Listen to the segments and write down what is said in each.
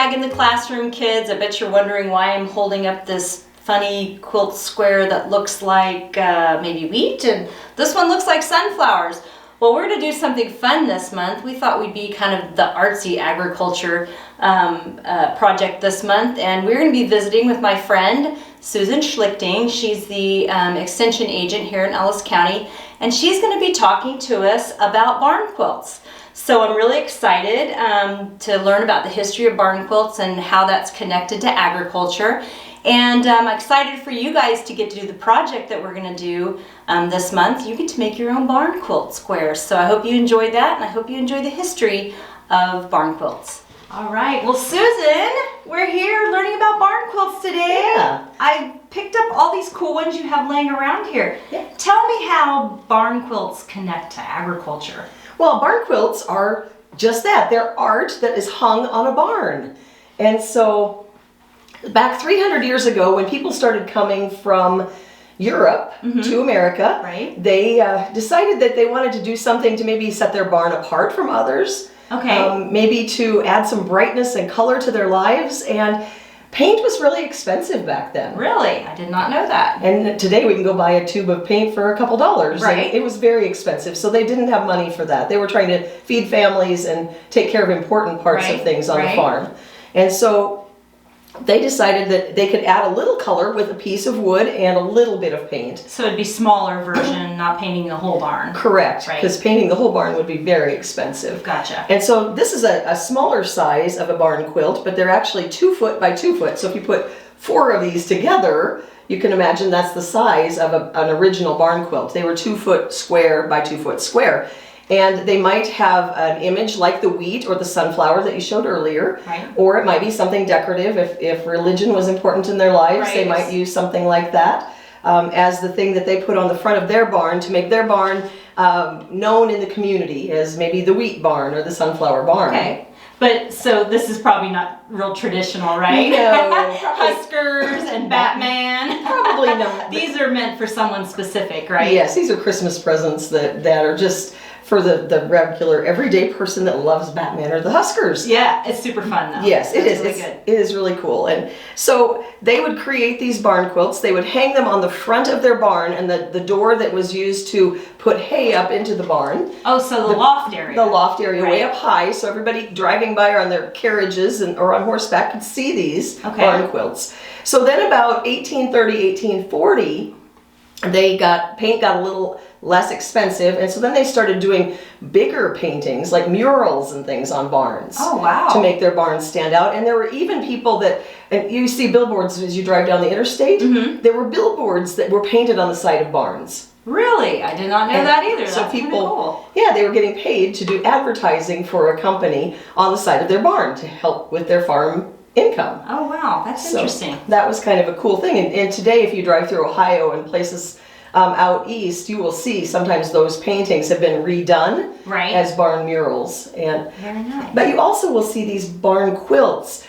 bag in the classroom, kids. I bet you're wondering why I'm holding up this funny quilt square that looks like maybe wheat, and this one looks like sunflowers. Well, we're going to do something fun this month. We thought we'd be kind of the artsy agriculture project this month, and we're going to be visiting with my friend Susan Schlichting. She's the extension agent here in Ellis County, and she's going to be talking to us about barn quilts. So I'm really excited to learn about the history of barn quilts and how that's connected to agriculture. And I'm excited for you guys to get to do the project that we're going to do this month. You get to make your own barn quilt squares. So I hope you enjoyed that, and I hope you enjoy the history of barn quilts. All right, well, Susan, we're here learning about barn quilts today. Yeah. I picked up all these cool ones you have laying around here. Yeah. Tell me how barn quilts connect to agriculture. Well, barn quilts are just that. They're art that is hung on a barn. And so back 300 years ago, when people started coming from Europe to America, Right. they decided that they wanted to do something to maybe set their barn apart from others. Okay. Maybe to add some brightness and color to their lives. And paint was really expensive back then. Really? I did not know that. And today we can go buy a tube of paint for a couple dollars. Right. And it was very expensive, so they didn't have money for that. They were trying to feed families and take care of important parts Right, of things on right. the farm. And so they decided that they could add a little color with a piece of wood and a little bit of paint. So it'd be smaller version, not painting the whole barn. Correct, Right. because painting the whole barn would be very expensive. Gotcha. And so this is a smaller size of a barn quilt, but they're actually 2 foot by 2 foot. So if you put 4 of these together, you can imagine that's the size of an original barn quilt. They were 2 foot square by 2 foot square. And they might have an image like the wheat or the sunflower that you showed earlier. Right. Or it might be something decorative. If religion was important in their lives, they Right. might use something like that as the thing that they put on the front of their barn to make their barn known in the community as maybe the wheat barn or the sunflower barn. Okay. But so this is probably not real traditional, right? No. Huskers and Batman. Probably not. These are meant for someone specific, right? Yes, these are Christmas presents that are just for the regular everyday person that loves Batman or the Huskers. Yeah, it's super fun though. Yes, it is. Really It's- good. It is really cool. And so they would create these barn quilts. They would hang them on the front of their barn, and the door that was used to put hay up into the barn. Oh, so the loft area. The loft area way Right. up high, so everybody driving by or on their carriages or on horseback could see these Okay. barn quilts. So then about 1830, 1840, paint got a little less expensive, and so then they started doing bigger paintings like murals and things on barns. Oh, wow. To make their barns stand out. And there were even people and you see billboards as you drive down the interstate. There were billboards that were painted on the side of barns. Really? I did not know that either. So That's kinda people, cool. yeah, they were getting paid to do advertising for a company on the side of their barn to help with their farm income. Oh, wow. That's So interesting. that was kind of a cool thing. And today, if you drive through Ohio and places out east, you will see sometimes those paintings have been redone Right. as barn murals. And Very nice. but you also will see these barn quilts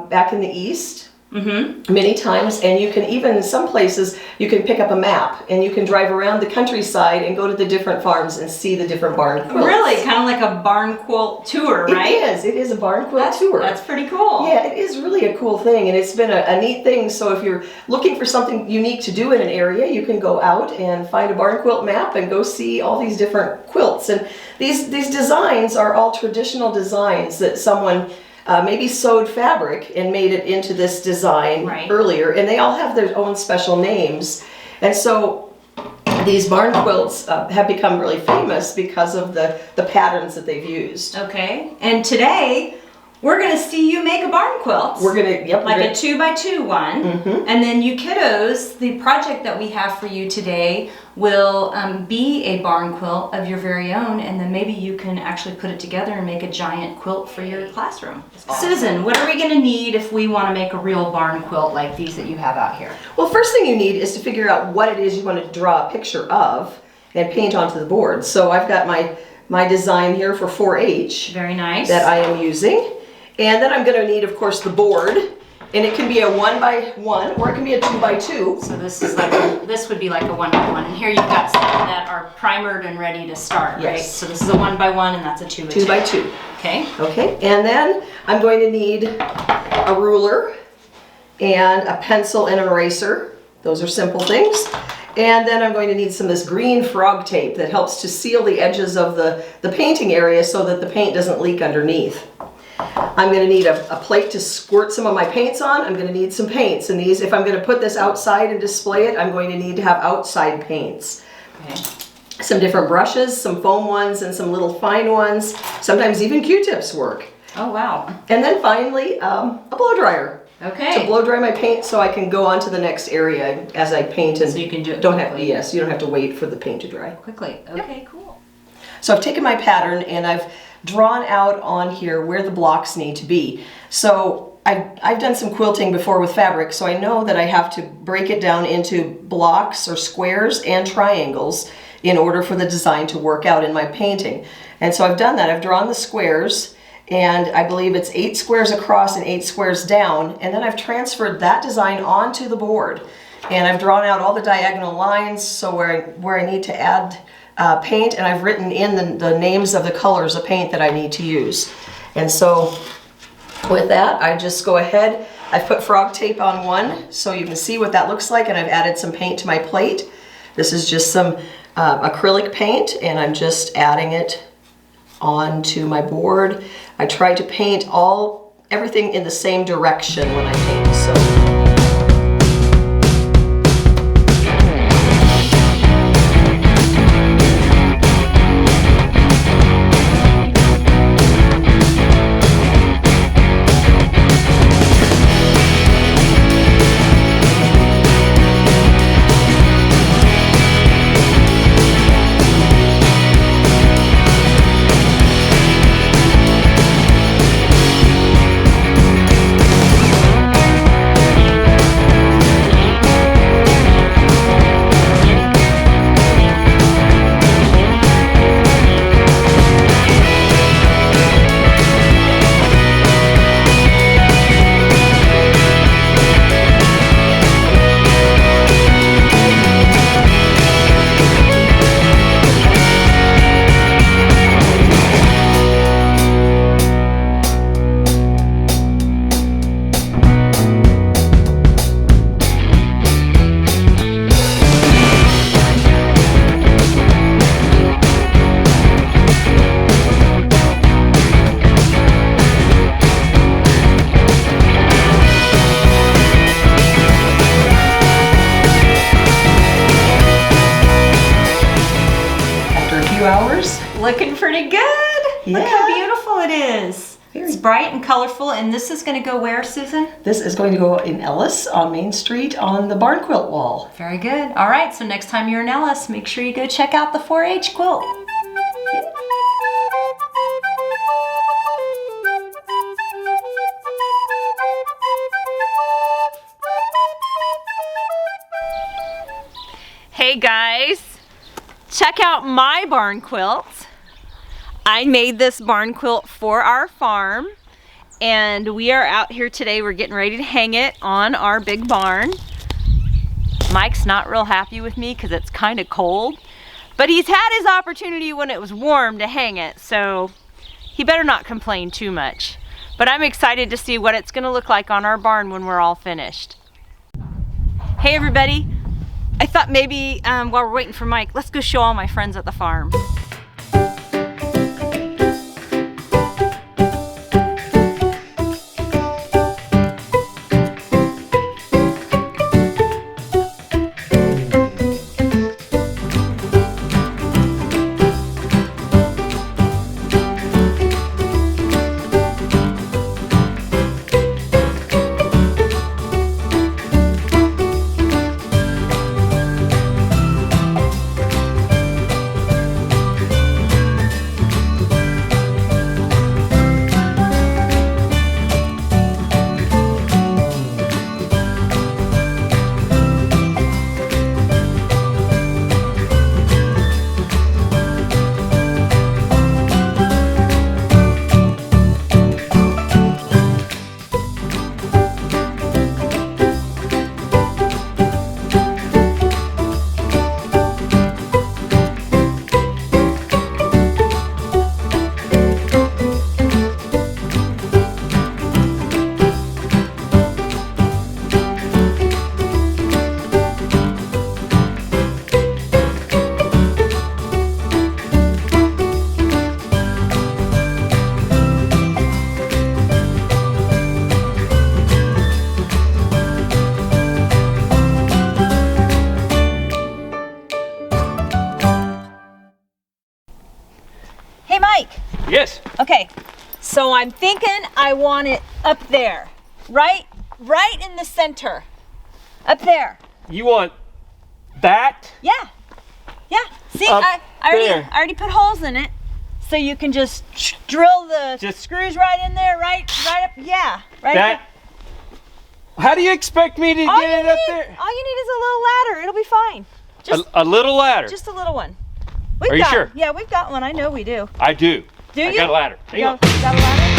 back in the east. Many times, and you can even in some places you can pick up a map and you can drive around the countryside and go to the different farms and see the different barn quilts. Really? Kind of like a barn quilt tour, right? It is a barn quilt tour. That's pretty cool. Yeah, it is really a cool thing, and it's been a neat thing. So if you're looking for something unique to do in an area, you can go out and find a barn quilt map and go see all these different quilts. And these designs are all traditional designs that someone maybe sewed fabric and made it into this design Right. earlier, and they all have their own special names. And so these barn quilts have become really famous because of the patterns that they've used. Okay. And today we're going to see you make a barn quilt. We're gonna, yep, like we're a 2x2 one. And then you kiddos, the project that we have for you today will be a barn quilt of your very own, and then maybe you can actually put it together and make a giant quilt for your classroom. Susan, what are we going to need if we want to make a real barn quilt like these that you have out here? Well, first thing you need is to figure out what it is you want to draw a picture of and paint onto the board. So I've got my design here for 4-H Very nice. that I am using. And then I'm going to need, of course, the board. And it can be a 1 by 1 or it can be a 2 by 2. So this is like this would be like a 1 by 1. And here you've got some that are primered and ready to start, right? Yes. So this is a 1 by 1 and that's a 2 by 2. 2 by 2. Okay. Okay, and then I'm going to need a ruler and a pencil and an eraser. Those are simple things. And then I'm going to need some of this green frog tape that helps to seal the edges of the painting area so that the paint doesn't leak underneath. I'm going to need a plate to squirt some of my paints on. I'm going to need some paints. And these, if I'm going to put this outside and display it, I'm going to need to have outside paints. Okay. Some different brushes, some foam ones and some little fine ones. Sometimes even Q-tips work. Oh, wow. And then finally, a blow dryer. Okay. To blow dry my paint so I can go on to the next area as I paint. And so you can do it don't have, quickly. yes, you don't have to wait for the paint to dry. Quickly. Okay, cool. So I've taken my pattern and I've drawn out on here where the blocks need to be. So I've done some quilting before with fabric, so I know that I have to break it down into blocks or squares and triangles in order for the design to work out in my painting. And so I've done that. I've drawn the squares, and I believe it's 8 squares across and 8 squares down, and then I've transferred that design onto the board. And I've drawn out all the diagonal lines, so where I need to add paint, and I've written in the names of the colors of paint that I need to use. And so with that, I just go ahead, I've put frog tape on one so you can see what that looks like, and I've added some paint to my plate. This is just some acrylic paint, and I'm just adding it onto my board. I try to paint everything in the same direction when I paint. So. Hours. Looking pretty good. Yeah. Look how beautiful it is. Very. It's bright and colorful, and this is going to go where, Susan? This is going to go in Ellis on Main Street on the Barn Quilt wall. Very good. All right, so next time you're in Ellis, make sure you go check out the 4-H quilt. Hey guys, check out my barn quilt. I made this barn quilt for our farm, and we are out here today. We're getting ready to hang it on our big barn. Mike's not real happy with me because it's kind of cold, but he's had his opportunity when it was warm to hang it, so he better not complain too much. But I'm excited to see what it's going to look like on our barn when we're all finished. Hey everybody, I thought maybe while we're waiting for Mike, let's go show all my friends at the farm. Yes. Okay, so I'm thinking I want it up there, right in the center, up there. You want that? Yeah, yeah. See, Up I already put holes in it, so you can just drill the screws right in there, right up. Yeah, right. That. How do you expect me to get it up there? All you need is a little ladder. It'll be fine. Just A little ladder. just a little one. Are you sure? Yeah, we've got one. I know we do. I do. Do you? I got a ladder. Hang on. You got a ladder?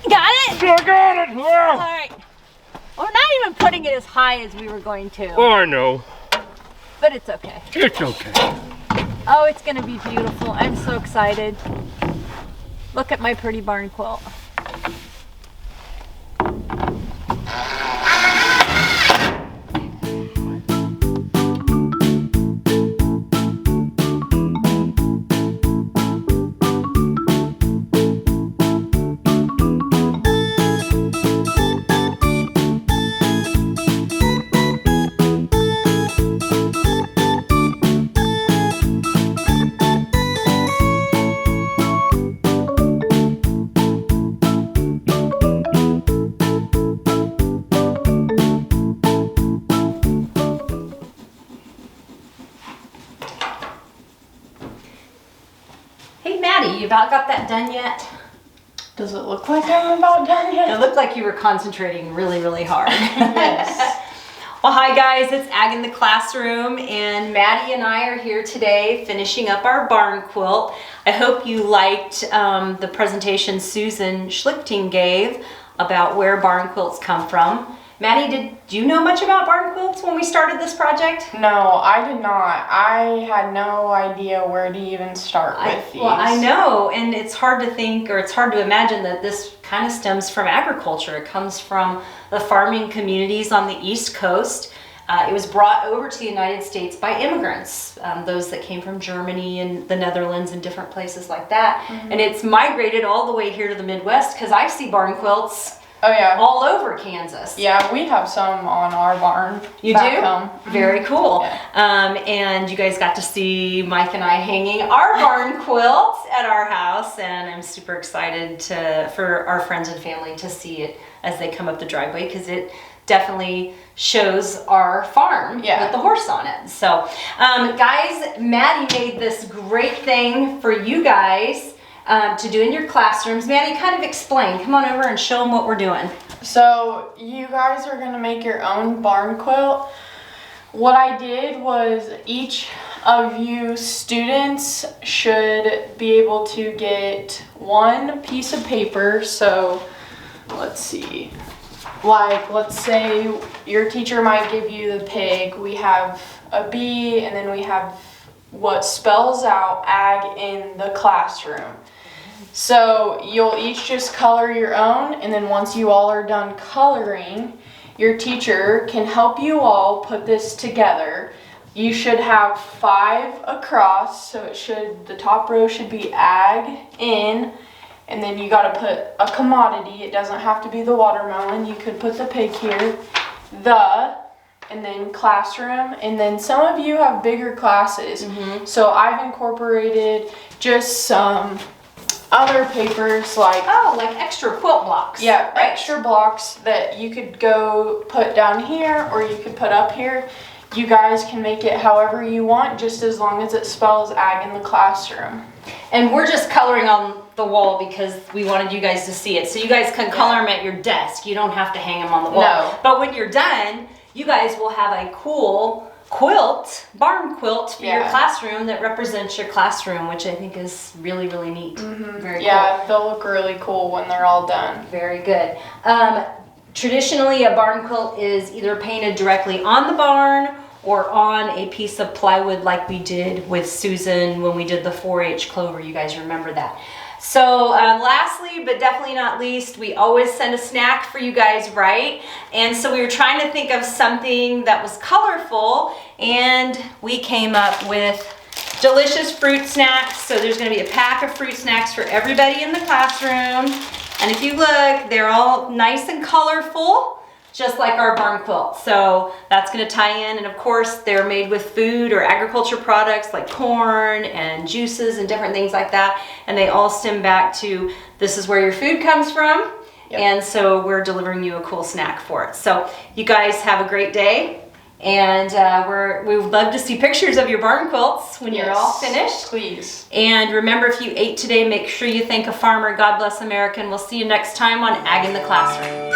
Got it? I got it. All right. We're not even putting it as high as we were going to, Oh, I know. but it's okay. It's okay. Oh, it's gonna be beautiful. I'm so excited. Look at my pretty barn quilt. Hey Maddie, you about got that done yet? Does it look like I'm about done yet? It looked like you were concentrating really, really hard. Yes. Well, hi guys, it's Ag in the Classroom, and Maddie and I are here today finishing up our barn quilt. I hope you liked the presentation Susan Schlichting gave about where barn quilts come from. Maddie, did you know much about barn quilts when we started this project? No, I did not. I had no idea where to even start with these. Well, I know, and it's hard to think, or it's hard to imagine that this kind of stems from agriculture. It comes from the farming communities on the East Coast. It was brought over to the United States by immigrants, those that came from Germany and the Netherlands and different places like that. And it's migrated all the way here to the Midwest, because I see barn quilts Oh yeah. all over Kansas. Yeah, we have some on our barn. You back do? home. Very cool. Yeah. And you guys got to see Mike and I hanging our barn quilts at our house, and I'm super excited for our friends and family to see it as they come up the driveway, because it definitely shows our farm with the horse on it. So, guys, Maddie made this great thing for you guys to do in your classrooms. Maddie, kind of explain. Come on over and show them what we're doing. So you guys are going to make your own barn quilt. What I did was each of you students should be able to get one piece of paper. So let's see. Like, let's say your teacher might give you the pig. We have a bee, and then we have what spells out ag in the classroom. So you'll each just color your own, and then once you all are done coloring, your teacher can help you all put this together. You should have 5 across, so the top row should be ag in, and then you gotta put a commodity. It doesn't have to be the watermelon. You could put the pig here, and then classroom, and then some of you have bigger classes. So I've incorporated just some other papers like extra quilt blocks. Yeah, extra blocks that you could go put down here or you could put up here. You guys can make it however you want, just as long as it spells ag in the classroom. And we're just coloring on the wall because we wanted you guys to see it. So you guys can color them at your desk. You don't have to hang them on the wall. No. But when you're done, you guys will have a cool quilt, barn quilt for your Yeah. classroom that represents your classroom, which I think is really, really neat. Very Yeah, they'll look really cool when they're all done. cool. Very good. Traditionally, a barn quilt is either painted directly on the barn or on a piece of plywood like we did with Susan when we did the 4-H clover. You guys remember that. So lastly, but definitely not least, we always send a snack for you guys, right? And so we were trying to think of something that was colorful, and we came up with delicious fruit snacks. So there's gonna be a pack of fruit snacks for everybody in the classroom. And if you look, they're all nice and colorful, just like our barn quilt. So that's gonna tie in, and of course they're made with food or agriculture products like corn and juices and different things like that. And they all stem back to, this is where your food comes from. Yep. And so we're delivering you a cool snack for it. So you guys have a great day. And we would love to see pictures of your barn quilts when you're all finished. Please. And remember, if you ate today, make sure you thank a farmer. God bless America. And we'll see you next time on Ag in the Classroom.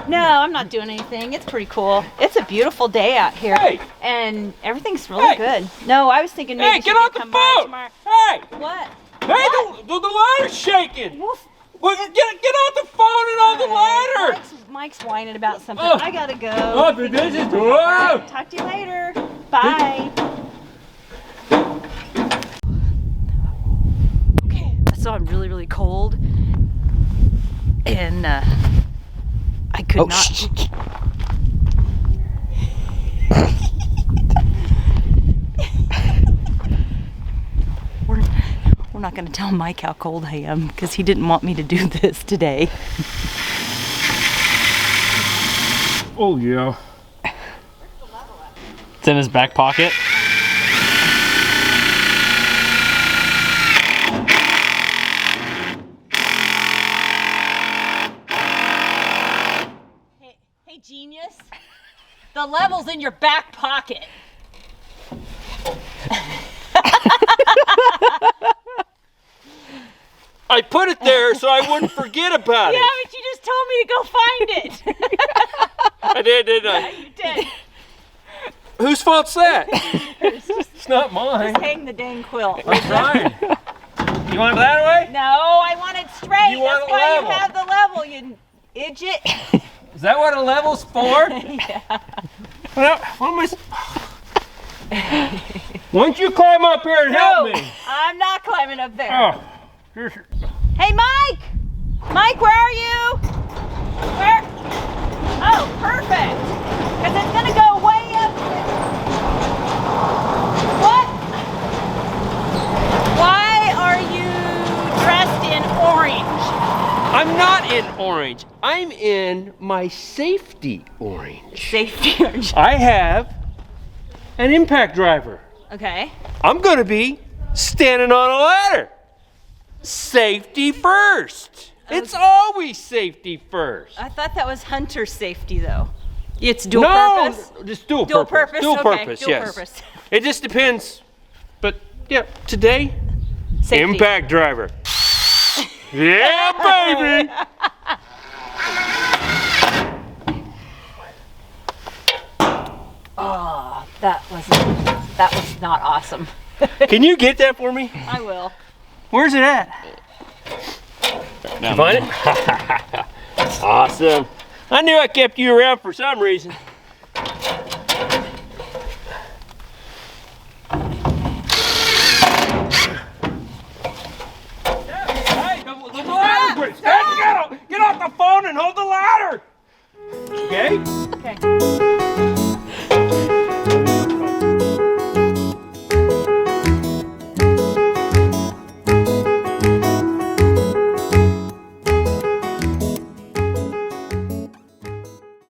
No, I'm not doing anything. It's pretty cool. It's a beautiful day out here. Hey! And everything's really good. No, I was thinking maybe Hey, get off the phone! Hey! What? Hey, the ladder's shaking! Well, Well, get off the phone and on the ladder! Mike's whining about something. Oh. I gotta go. Oh, this is Talk to you later. Bye. Okay, so I'm really, really cold. And I could not. We're not going to tell Mike how cold I am because he didn't want me to do this today. Oh, yeah. It's in his back pocket. Hey, genius. The level's in your back pocket. I put it there so I wouldn't forget about it. Yeah, but you just told me to go find it. I did, didn't I? Yeah, you did. Whose fault's that? It's not mine. Just hang the dang quilt. I'm trying. You want it that way? No, I want it straight. You want That's it why level. you have the level, you idiot. Is that what a level's for? Yeah. What am I? Why don't you climb up here and help me? I'm not climbing up there. Oh, here's your... Hey, Mike! Mike, where are you? Where? Oh, perfect. Because it's going to go way up there. What? Why are you dressed in orange? I'm not in orange. I'm in my safety orange. Safety orange. I have an impact driver. Okay. I'm gonna be standing on a ladder. Safety first. It's always safety first. I thought that was hunter safety, though. It's dual No, purpose? just dual Dual purpose. purpose? Dual Okay, purpose, dual yes. purpose. It just depends. But yeah, today, Safety. impact driver. Yeah, baby. Oh, that was not awesome. Can you get that for me? I will. Where's it at? You find it? Awesome. I knew I kept you around for some reason. it. Stand together. Get off the phone and hold the ladder. Okay? Okay.